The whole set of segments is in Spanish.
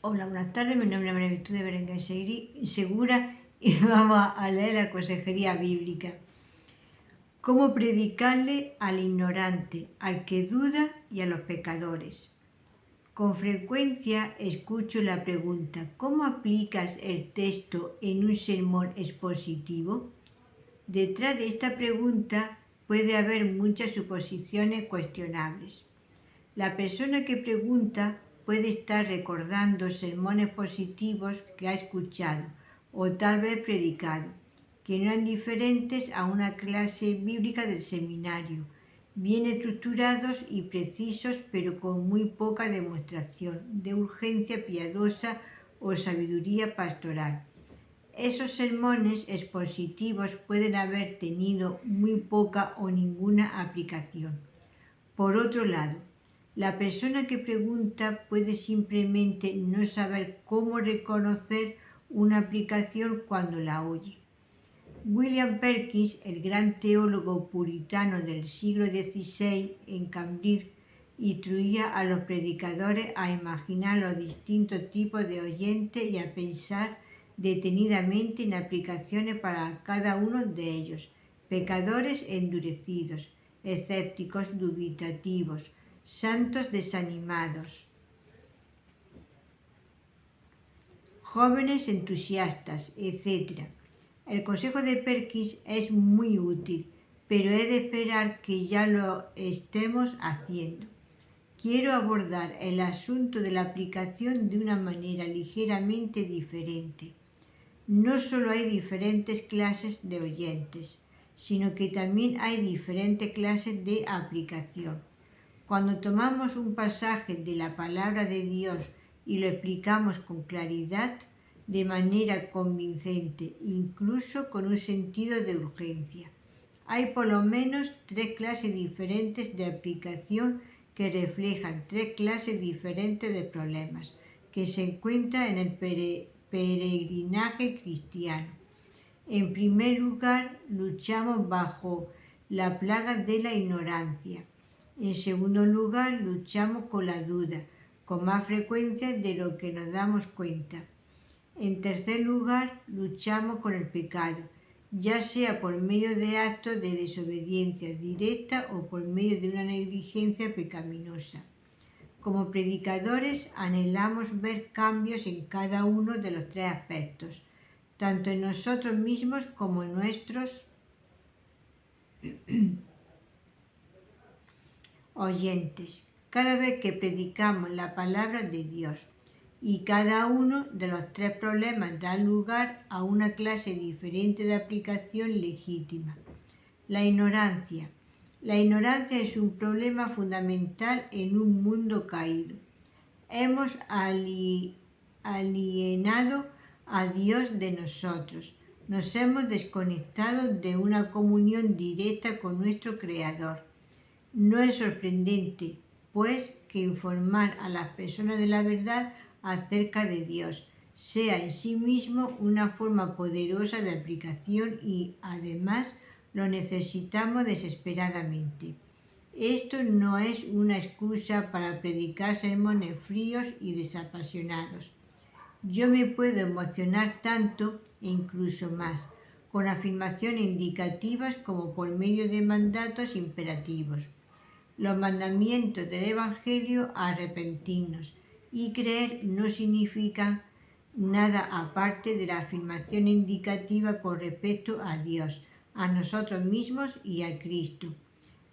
Hola, buenas tardes. Mi nombre es María Virtud de Berenguer Segura y vamos a leer la consejería bíblica. ¿Cómo predicarle al ignorante, al que duda y a los pecadores? Con frecuencia escucho la pregunta: ¿cómo aplicas el texto en un sermón expositivo? Detrás de esta pregunta puede haber muchas suposiciones cuestionables. La persona que pregunta puede estar recordando sermones positivos que ha escuchado o tal vez predicado, que no eran diferentes a una clase bíblica del seminario, bien estructurados y precisos, pero con muy poca demostración de urgencia piadosa o sabiduría pastoral. Esos sermones expositivos pueden haber tenido muy poca o ninguna aplicación. Por otro lado, la persona que pregunta puede simplemente no saber cómo reconocer una aplicación cuando la oye. William Perkins, el gran teólogo puritano del siglo XVI en Cambridge, instruía a los predicadores a imaginar los distintos tipos de oyentes y a pensar detenidamente en aplicaciones para cada uno de ellos: pecadores endurecidos, escépticos dubitativos, santos desanimados, jóvenes entusiastas, etc. El consejo de Perkins es muy útil, pero he de esperar que ya lo estemos haciendo. Quiero abordar el asunto de la aplicación de una manera ligeramente diferente. No solo hay diferentes clases de oyentes, sino que también hay diferentes clases de aplicación. Cuando tomamos un pasaje de la palabra de Dios y lo explicamos con claridad, de manera convincente, incluso con un sentido de urgencia, hay por lo menos tres clases diferentes de aplicación que reflejan tres clases diferentes de problemas que se encuentran en el peregrinaje cristiano. En primer lugar, luchamos bajo la plaga de la ignorancia. En segundo lugar, luchamos con la duda, con más frecuencia de lo que nos damos cuenta. En tercer lugar, luchamos con el pecado, ya sea por medio de actos de desobediencia directa o por medio de una negligencia pecaminosa. Como predicadores, anhelamos ver cambios en cada uno de los tres aspectos, tanto en nosotros mismos como en nuestros oyentes, cada vez que predicamos la palabra de Dios. Y cada uno de los tres problemas da lugar a una clase diferente de aplicación legítima. La ignorancia. La ignorancia es un problema fundamental en un mundo caído. Hemos alienado a Dios de nosotros. Nos hemos desconectado de una comunión directa con nuestro Creador. No es sorprendente, pues, que informar a las personas de la verdad acerca de Dios sea en sí mismo una forma poderosa de aplicación y, además, lo necesitamos desesperadamente. Esto no es una excusa para predicar sermones fríos y desapasionados. Yo me puedo emocionar tanto e incluso más con afirmaciones indicativas como por medio de mandatos imperativos. Los mandamientos del Evangelio a arrepentirnos y creer no significan nada aparte de la afirmación indicativa con respecto a Dios, a nosotros mismos y a Cristo.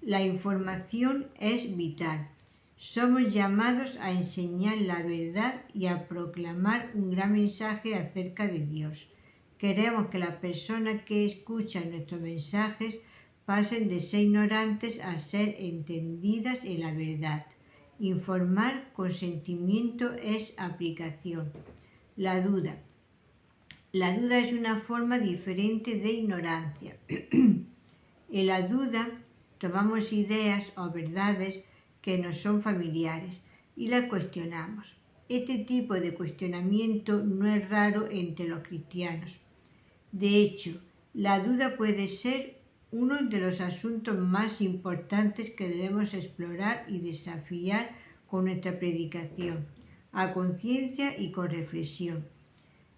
La información es vital. Somos llamados a enseñar la verdad y a proclamar un gran mensaje acerca de Dios. Queremos que las personas que escuchan nuestros mensajes pasen de ser ignorantes a ser entendidas en la verdad. Informar con sentimiento es aplicación. La duda. La duda es una forma diferente de ignorancia. En la duda tomamos ideas o verdades que nos son familiares y las cuestionamos. Este tipo de cuestionamiento no es raro entre los cristianos. De hecho, la duda puede ser uno de los asuntos más importantes que debemos explorar y desafiar con nuestra predicación. a conciencia y con reflexión.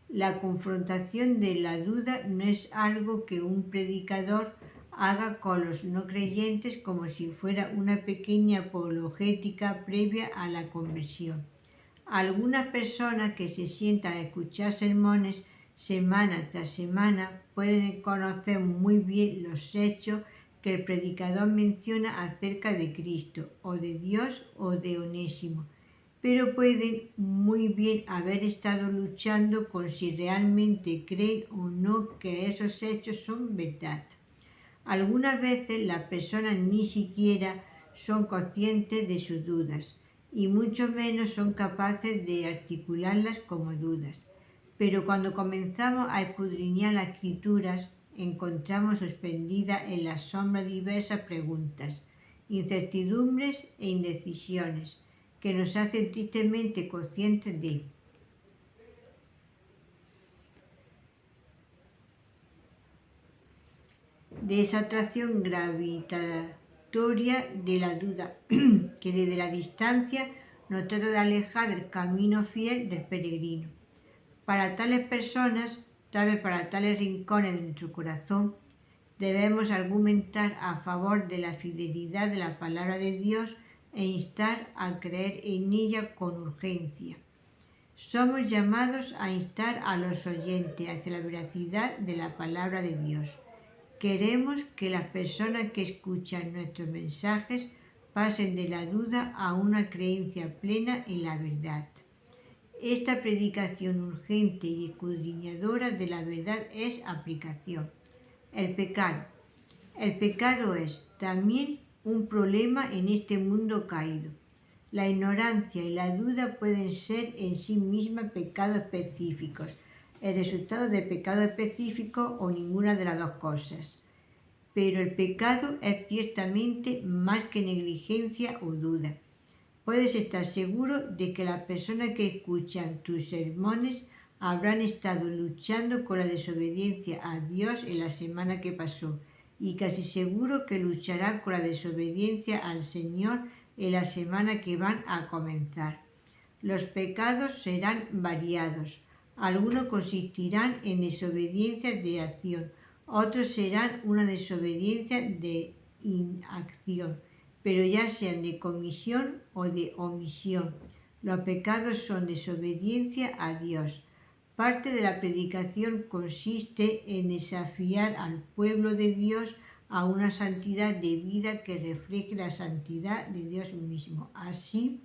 La confrontación de la duda no es algo que un predicador haga con los no creyentes como si fuera una pequeña apologética previa a la conversión. Algunas personas que se sientan a escuchar sermones semana tras semana pueden conocer muy bien los hechos que el predicador menciona acerca de Cristo, o de Dios, o de Onésimo, pero pueden muy bien haber estado luchando con si realmente creen o no que esos hechos son verdad. Algunas veces las personas ni siquiera son conscientes de sus dudas y mucho menos son capaces de articularlas como dudas. Pero cuando comenzamos a escudriñar las Escrituras, encontramos suspendidas en la sombra diversas preguntas, incertidumbres e indecisiones que nos hacen tristemente conscientes de esa atracción gravitatoria de la duda que desde la distancia nos trata de alejar del camino fiel del peregrino. Para tales personas, tal vez para tales rincones de nuestro corazón, debemos argumentar a favor de la fidelidad de la palabra de Dios e instar a creer en ella con urgencia. Somos llamados a instar a los oyentes hacia la veracidad de la palabra de Dios. Queremos que las personas que escuchan nuestros mensajes pasen de la duda a una creencia plena en la verdad. Esta predicación urgente y escudriñadora de la verdad es aplicación. El pecado. El pecado es también un problema en este mundo caído. La ignorancia y la duda pueden ser en sí mismas pecados específicos, el resultado de pecado específico o ninguna de las dos cosas. Pero el pecado es ciertamente más que negligencia o duda. Puedes estar seguro de que las personas que escuchan tus sermones habrán estado luchando con la desobediencia a Dios en la semana que pasó y casi seguro que lucharán con la desobediencia al Señor en la semana que van a comenzar. Los pecados serán variados. Algunos consistirán en desobediencia de acción, otros serán una desobediencia de inacción, pero ya sean de comisión o de omisión. Los pecados son desobediencia a Dios. Parte de la predicación consiste en desafiar al pueblo de Dios a una santidad de vida que refleje la santidad de Dios mismo. Así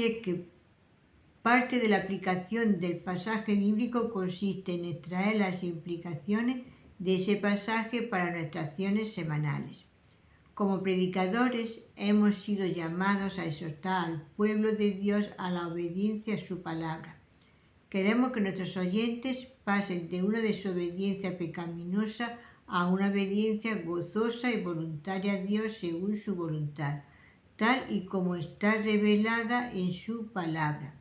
es que parte de la aplicación del pasaje bíblico consiste en extraer las implicaciones de ese pasaje para nuestras acciones semanales. Como predicadores hemos sido llamados a exhortar al pueblo de Dios a la obediencia a su palabra. Queremos que nuestros oyentes pasen de una desobediencia pecaminosa a una obediencia gozosa y voluntaria a Dios según su voluntad, tal y como está revelada en su palabra.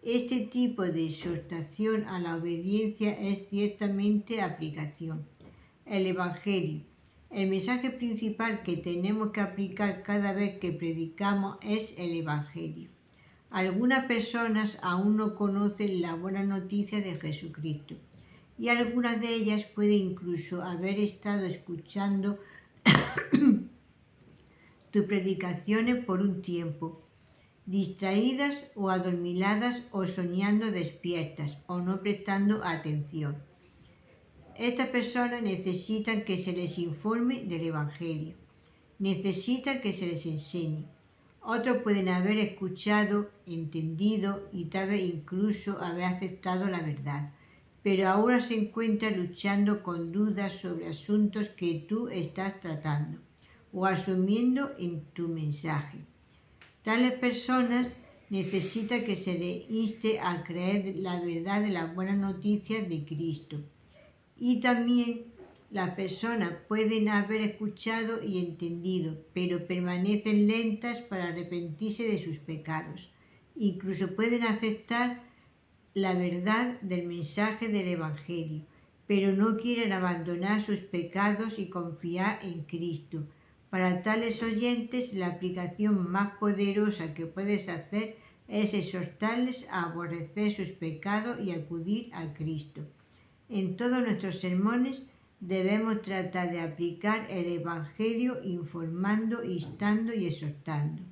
Este tipo de exhortación a la obediencia es ciertamente aplicación. El Evangelio. El mensaje principal que tenemos que aplicar cada vez que predicamos es el Evangelio. Algunas personas aún no conocen la buena noticia de Jesucristo y algunas de ellas pueden incluso haber estado escuchando tus predicaciones por un tiempo, distraídas o adormiladas o soñando despiertas o no prestando atención. Estas personas necesitan que se les informe del Evangelio, necesitan que se les enseñe. Otros pueden haber escuchado, entendido y tal vez incluso haber aceptado la verdad, pero ahora se encuentran luchando con dudas sobre asuntos que tú estás tratando o asumiendo en tu mensaje. Tales personas necesitan que se les inste a creer la verdad de la buena noticia de Cristo. Y también las personas pueden haber escuchado y entendido, pero permanecen lentas para arrepentirse de sus pecados. Incluso pueden aceptar la verdad del mensaje del Evangelio, pero no quieren abandonar sus pecados y confiar en Cristo. Para tales oyentes, la aplicación más poderosa que puedes hacer es exhortarles a aborrecer sus pecados y acudir a Cristo. En todos nuestros sermones debemos tratar de aplicar el Evangelio informando, instando y exhortando.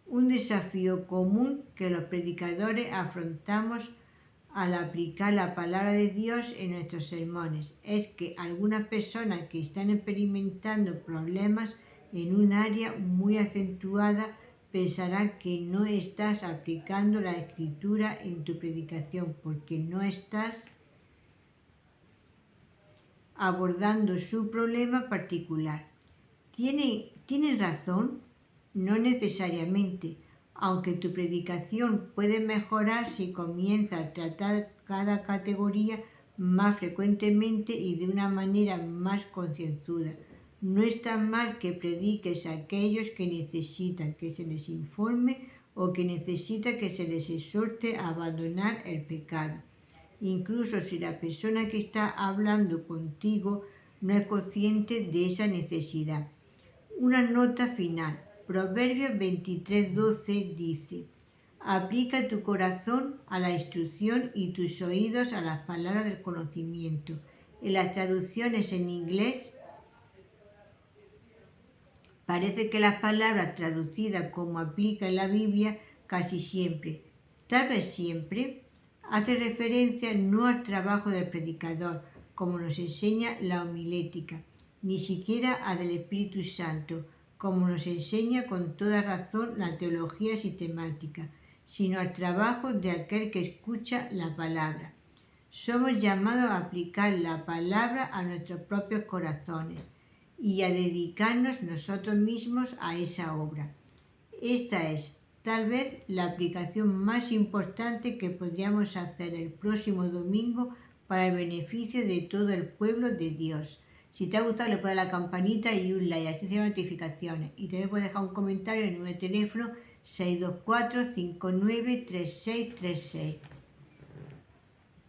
Un desafío común que los predicadores afrontamos al aplicar la palabra de Dios en nuestros sermones es que algunas personas que están experimentando problemas en un área muy acentuada pensarán que no estás aplicando la Escritura en tu predicación porque no estás abordando su problema particular. ¿Tienen razón? No necesariamente, aunque tu predicación puede mejorar si comienzas a tratar cada categoría más frecuentemente y de una manera más concienzuda. No está mal que prediques a aquellos que necesitan que se les informe o que necesitan que se les exhorte a abandonar el pecado. Incluso si la persona que está hablando contigo no es consciente de esa necesidad. Una nota final. Proverbios 23:12 dice: aplica tu corazón a la instrucción y tus oídos a las palabras del conocimiento. En las traducciones en inglés parece que las palabras traducidas como aplica en la Biblia casi siempre, tal vez siempre, hace referencia no al trabajo del predicador, como nos enseña la homilética, ni siquiera al del Espíritu Santo, como nos enseña con toda razón la teología sistemática, sino al trabajo de aquel que escucha la palabra. Somos llamados a aplicar la palabra a nuestros propios corazones y a dedicarnos nosotros mismos a esa obra. Esta es, tal vez, la aplicación más importante que podríamos hacer el próximo domingo para el beneficio de todo el pueblo de Dios. Si te ha gustado, le puedes dar a la campanita y un like, así te dan notificaciones. Y también puedes dejar un comentario en el número de teléfono 624-593636.